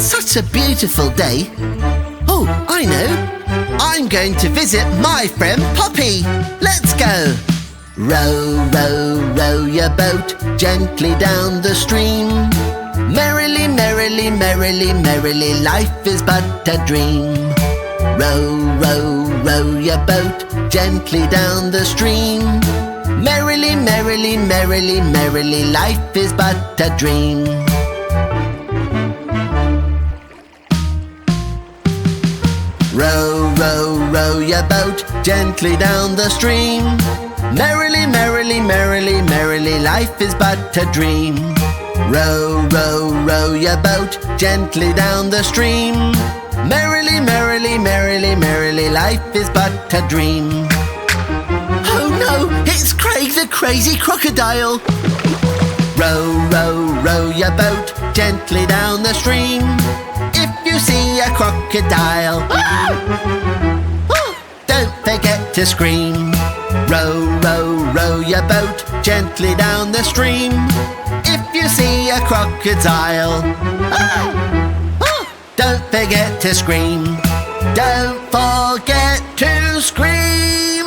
such a beautiful day. Oh, I know. I'm going to visit my friend Poppy. Let's go. Row, row, row your boat gently down the stream. Merrily, merrily, merrily, merrily, life is but a dream. Row, row, row your boat gently down the stream. Merrily, merrily, merrily, merrily, life is but a dream. Row, row, row your boat gently down the stream. Merrily, merrily, merrily, merrily, life is but a dream. Row, row, row your boat gently down the stream. Merrily, merrily, merrily, merrily, life is but a dream. Oh no, it's Craig the crazy crocodile. Row, row, row your boat gently down the stream. If you see a crocodile, don't forget to scream. Row, row, row your boat gently down the stream. If you see a crocodile, don't forget to scream. Don't forget to scream.